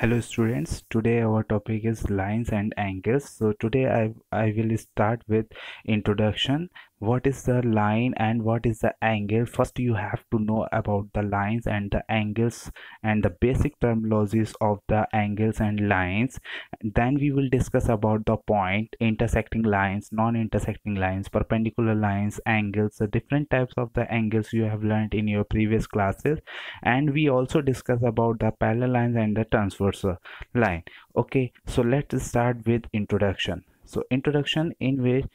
Hello students, today our topic is lines and angles. So today I will start with introduction. What is the line and what is the angle? First you have to know about the lines and the angles and the basic terminologies of the angles and lines. Then we will discuss about the point, intersecting lines, non-intersecting lines, perpendicular lines, angles, the different types of the angles you have learned in your previous classes, and we also discuss about the parallel lines and the transverse line. Okay, so let's start with introduction. So introduction, in which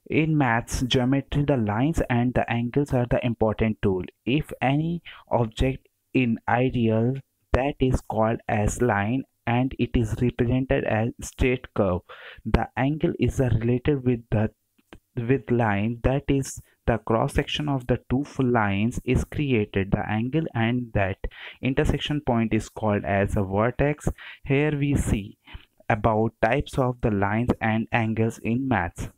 in maths geometry the lines and the angles are the important tool. If any object in ideal, that is called as line and it is represented as straight curve. The angle is related with line, that is the cross section of the two full lines is created the angle, and that intersection point is called as a vertex. Here we see about types of the lines and angles in maths.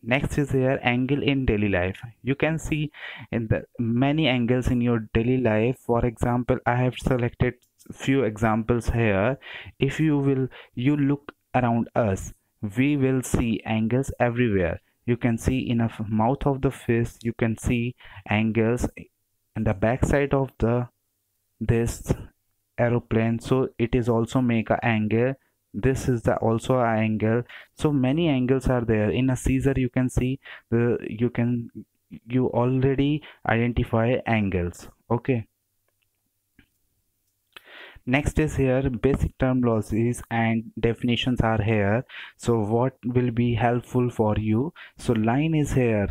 Next is here angle in daily life. You can see in the many angles in your daily life. For example, I have selected few examples here. If you look around us, we will see angles everywhere. You can see in a mouth of the fish, you can see angles in the back side of the this aeroplane, so it is also make a angle. This is the also a angle. So many angles are there in a scissor. You can see you already identify angles. Okay, next is here basic terminologies and definitions are here. So what will be helpful for you? So line is here.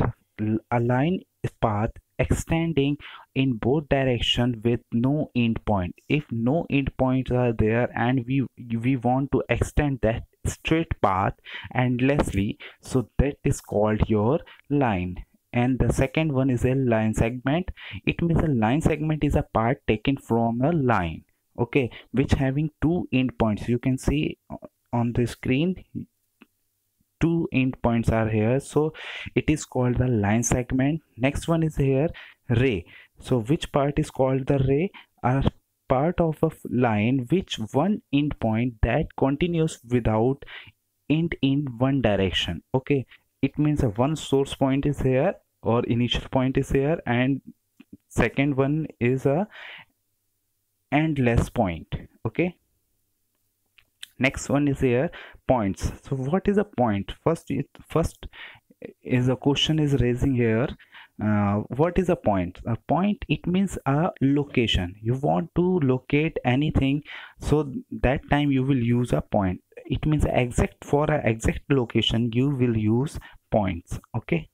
A line is path extending in both direction with no end point. If no end points are there and we want to extend that straight path endlessly, so that is called your line. And the second one is a line segment. It means a line segment is a part taken from a line, okay, which having two endpoints. You can see on the screen two endpoints are here, so it is called the line segment. Next one is here ray. So which part is called the ray? Are part of a line which one endpoint that continues without end in one direction. Okay, it means a one source point is here or initial point is here, and second one is a endless point. Okay, next one is here points. So what is a point? First is a question is raising here. What is a point? A point, it means a location. You want to locate anything, so that time you will use a point. It means exact, for a exact location you will use points. Okay,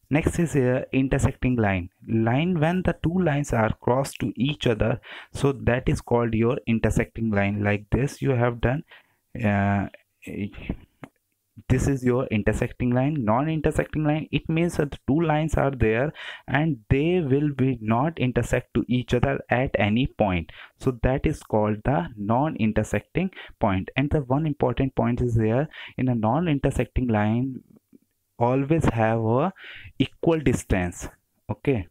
next is here intersecting line. Line when the two lines are crossed to each other, so that is called your intersecting line. Like this you have done, uh, this is your intersecting line. Non-intersecting line, it means that the two lines are there and they will be not intersect to each other at any point, so that is called the non-intersecting point. And the one important point is there, in a non-intersecting line always have a equal distance. Okay,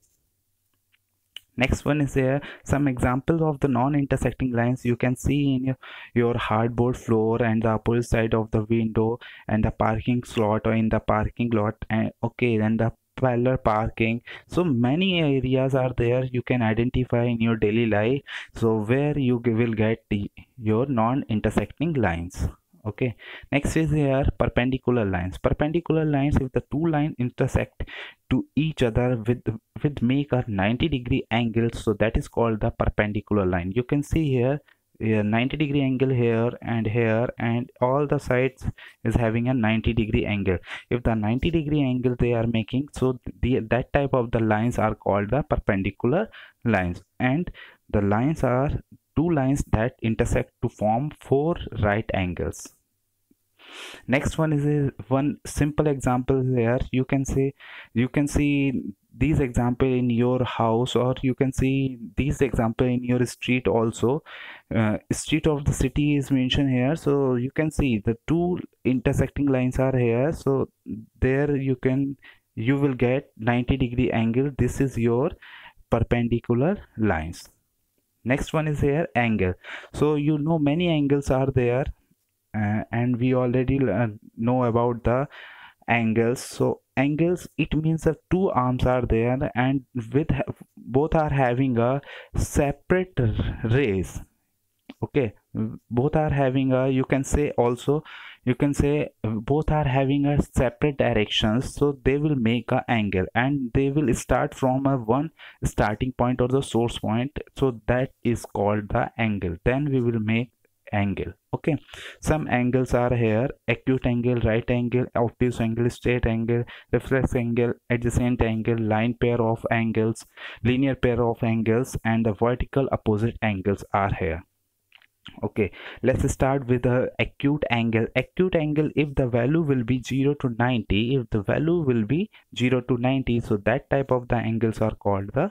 next one is here some examples of the non-intersecting lines. You can see in your hardboard floor and the opposite side of the window and the parking slot or in the parking lot, and okay, then the parallel parking. So many areas are there you can identify in your daily life, so where you will get your non-intersecting lines. Okay, next is here perpendicular lines. Perpendicular lines, if the two lines intersect to each other with make a 90-degree angle, so that is called the perpendicular line. You can see here, 90-degree angle here, and all the sides is having a 90-degree angle. If the 90-degree angle they are making, so that type of the lines are called the perpendicular lines. And the lines are two lines that intersect to form four right angles. Next one is one simple example here. You can see these example in your house, or you can see these example in your street also. Street of the city is mentioned here, so you can see the two intersecting lines are here. So there you will get 90-degree angle. This is your perpendicular lines. Next one is here angle. So you know many angles are there, and we already know about the angles. So angles, it means that two arms are there and with both are having a separate rays. Okay, both are having a, you can say also, you can say both are having a separate directions, so they will make a angle and they will start from a one starting point or the source point, so that is called the angle. Then we will make angle. Okay, some angles are here: acute angle, right angle, obtuse angle, straight angle, reflex angle, adjacent angle, line pair of angles, linear pair of angles, and the vertical opposite angles are here. Okay, let's start with the acute angle. Acute angle, if the value will be 0 to 90, if the value will be 0 to 90, so that type of the angles are called the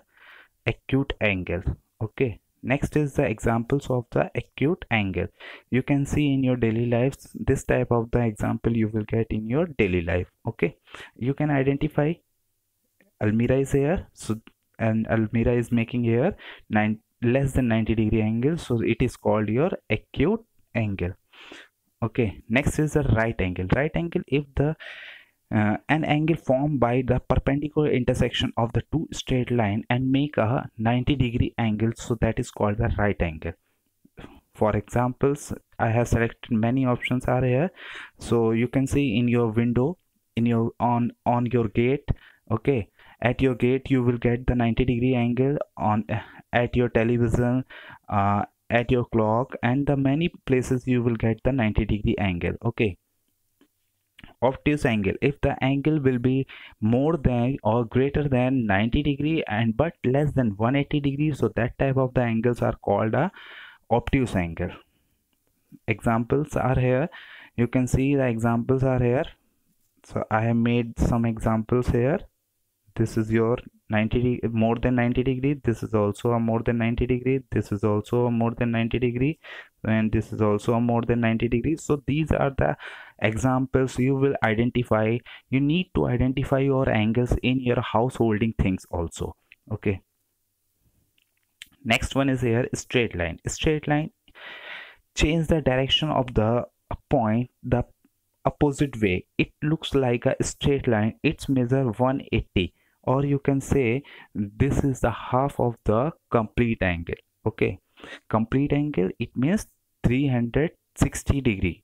acute angle. Okay, next is the examples of the acute angle. You can see in your daily lives, this type of the example you will get in your daily life. Okay, you can identify Almira is here, so and Almira is making here less than 90-degree angle, so it is called your acute angle. Okay, next is the right angle. Right angle, if the an angle formed by the perpendicular intersection of the two straight line and make a 90-degree angle, so that is called the right angle. For examples, I have selected many options are here, so you can see in your window, in your on your gate. Okay, at your gate you will get the 90-degree angle, on at your television, at your clock, and the many places you will get the 90-degree angle. Okay, obtuse angle, if the angle will be more than or greater than 90-degree and but less than 180 degrees, so that type of the angles are called a obtuse angle. Examples are here, you can see the examples are here, so I have made some examples here. This is your 90 more than 90 degree, this is also a more than 90 degree, this is also a more than 90 degree, and this is also a more than 90 degrees. So these are the examples you will identify. You need to identify your angles in your householding things also. Okay, next one is here straight line. Straight line, change the direction of the point the opposite way, it looks like a straight line, it's measure 180, or you can say this is the half of the complete angle. Okay, complete angle, it means 360 degree,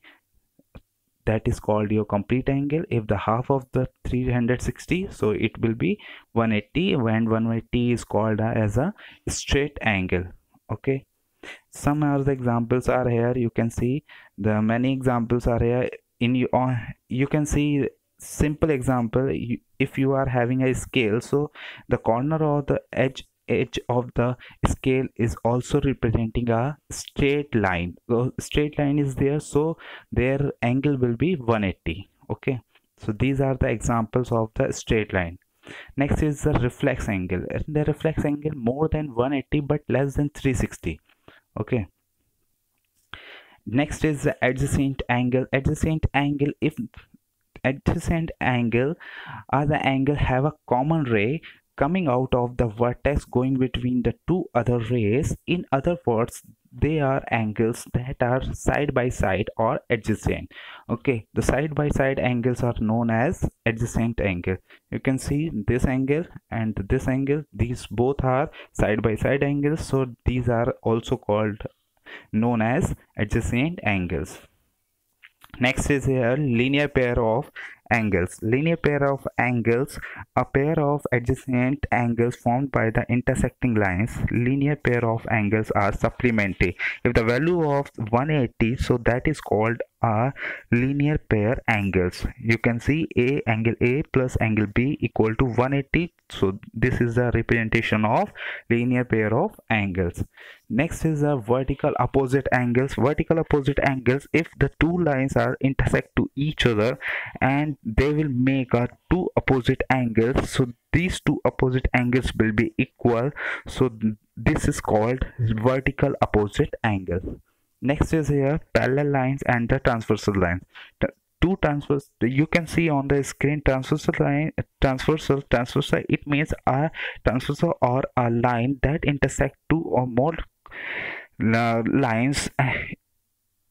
that is called your complete angle. If the half of the 360, so it will be 180, and 180 is called as a straight angle. Okay, some other examples are here, you can see the many examples are here in you. You can see simple example, if you are having a scale, so the corner or the edge of the scale is also representing a straight line. So straight line is there, so their angle will be 180. Okay, so these are the examples of the straight line. Next is the reflex angle. The reflex angle more than 180 but less than 360. Okay, next is the adjacent angle. Adjacent angle, if adjacent angle are the angle have a common ray coming out of the vertex going between the two other rays. In other words, they are angles that are side by side or adjacent. Okay, the side by side angles are known as adjacent angle. You can see this angle and this angle, these both are side by side angles, so these are also called known as adjacent angles. Next is here linear pair of angles. Linear pair of angles, a pair of adjacent angles formed by the intersecting lines. Linear pair of angles are supplementary. If the value of 180, so that is called a linear pair angles. You can see angle A plus angle B equal to 180, so this is the representation of linear pair of angles. Next is the vertical opposite angles. Vertical opposite angles, if the two lines are intersect to each other and they will make a two opposite angles, so these two opposite angles will be equal, so this is called vertical opposite angle. Next is here parallel lines and the transversal lines. Two transverse, you can see on the screen transversal line, transversal, it means a transversal or a line that intersect two or more lines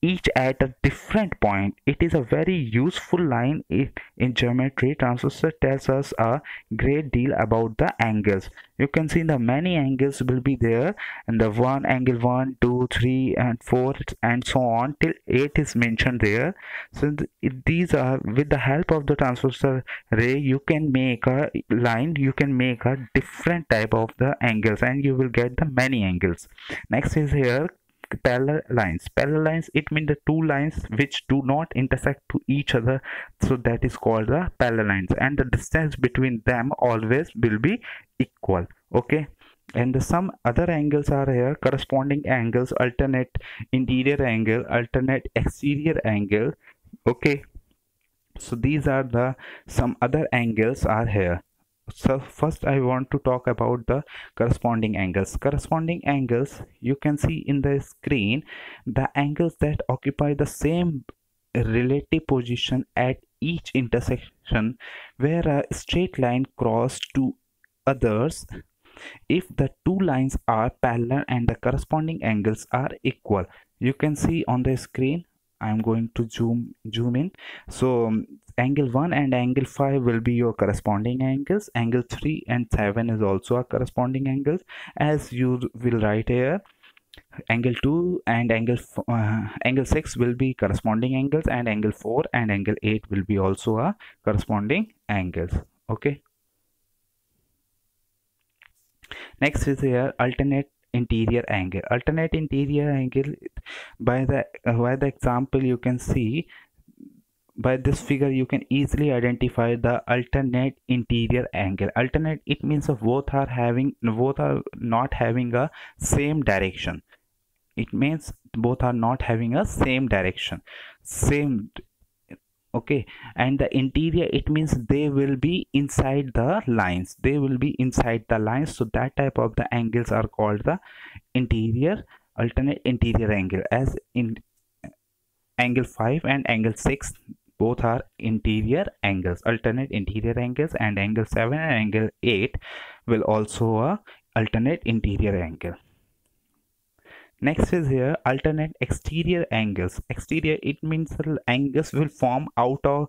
each at a different point. It is a very useful line in geometry. Transversal tells us a great deal about the angles. You can see the many angles will be there, and the one angle 1, 2, 3, and 4, and so on till 8 is mentioned there. So these are, with the help of the transversal ray, you can make a line, you can make a different type of the angles, and you will get the many angles. Next is here parallel lines. Parallel lines, it means the two lines which do not intersect to each other, so that is called the parallel lines, and the distance between them always will be equal. Okay, and some other angles are here: corresponding angles, alternate interior angle, alternate exterior angle. Okay, so these are the some other angles are here. So first I want to talk about the corresponding angles. Corresponding angles, you can see in the screen the angles that occupy the same relative position at each intersection where a straight line cross to others if the two lines are parallel and the corresponding angles are equal. You can see on the screen. I'm going to zoom in. So angle 1 and angle 5 will be your corresponding angles. Angle 3 and 7 is also a corresponding angles, as you will write here. Angle 2 and angle 6 will be corresponding angles, and angle 4 and angle 8 will be also a corresponding angles. Okay, next is here alternate interior angle. Alternate interior angle, by the example you can see, by this figure you can easily identify the alternate interior angle. Alternate, it means of both are not having a same direction. It means both are not having a same direction, same. Okay, and the interior, it means they will be inside the lines, they will be inside the lines. So that type of the angles are called the interior, alternate interior angle. As in angle 5 and angle 6, both are interior angles, alternate interior angles, and angle 7 and angle 8 will also a alternate interior angle. Next is here alternate exterior angles. Exterior, it means the angles will form out of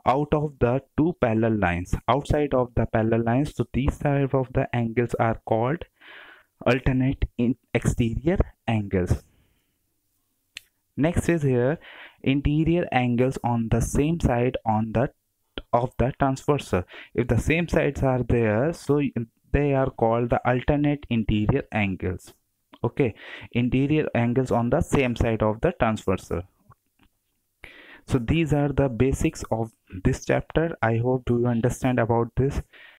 the two parallel lines, outside of the parallel lines. So these type of the angles are called alternate exterior angles. Next is here interior angles on the same side of the transversal. If the same sides are there, so they are called the alternate interior angles. Okay, interior angles on the same side of the transversal. So these are the basics of this chapter. I hope do you understand about this.